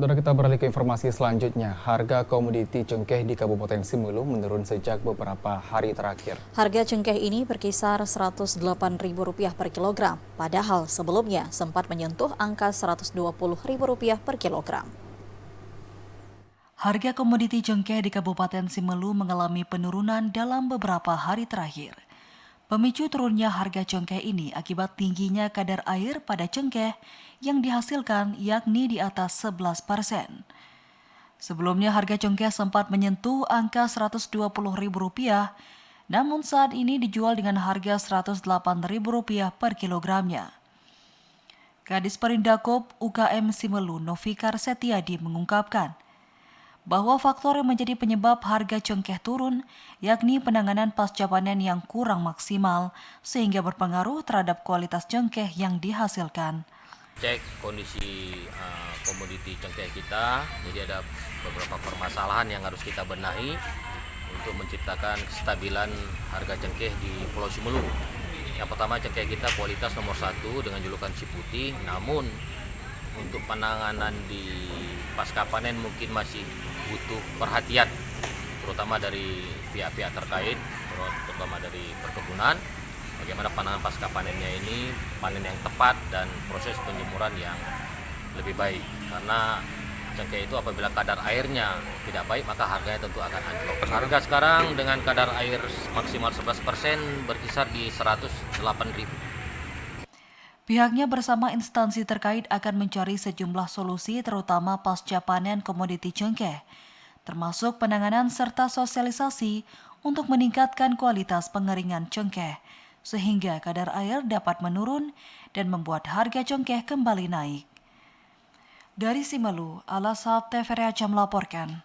Saudara, kita beralih ke informasi selanjutnya. Harga komoditi cengkeh di Kabupaten Simelu menurun sejak beberapa hari terakhir. Harga cengkeh ini berkisar Rp108.000 per kilogram, padahal sebelumnya sempat menyentuh angka Rp120.000 per kilogram. Harga komoditi cengkeh di Kabupaten Simelu mengalami penurunan dalam beberapa hari terakhir. Pemicu turunnya harga cengkeh ini akibat tingginya kadar air pada cengkeh yang dihasilkan yakni di atas 11%. Sebelumnya harga cengkeh sempat menyentuh angka Rp120.000, namun saat ini dijual dengan harga Rp108.000 per kilogramnya. Kadis Perindakop UKM Simelu Novikar Setiadi mengungkapkan bahwa faktor yang menjadi penyebab harga cengkeh turun yakni penanganan pasca panen yang kurang maksimal sehingga berpengaruh terhadap kualitas cengkeh yang dihasilkan. Cek kondisi komoditi cengkeh kita, jadi ada beberapa permasalahan yang harus kita benahi untuk menciptakan kestabilan harga cengkeh di Pulau Simelu. Yang pertama, cengkeh kita kualitas nomor 1 dengan julukan Ciputi, namun untuk penanganan di pasca panen mungkin masih butuh perhatian, terutama dari pihak-pihak terkait, terutama dari perkebunan. Bagaimana penanganan pasca panennya ini, panen yang tepat dan proses penjemuran yang lebih baik. Karena cengkeh itu apabila kadar airnya tidak baik, maka harganya tentu akan anjlok. Harga sekarang dengan kadar air maksimal 11% berkisar di Rp108.000. Pihaknya bersama instansi terkait akan mencari sejumlah solusi terutama pasca panen komoditi cengkeh, termasuk penanganan serta sosialisasi untuk meningkatkan kualitas pengeringan cengkeh, sehingga kadar air dapat menurun dan membuat harga cengkeh kembali naik. Dari Simelu, Alasab TVRI melaporkan.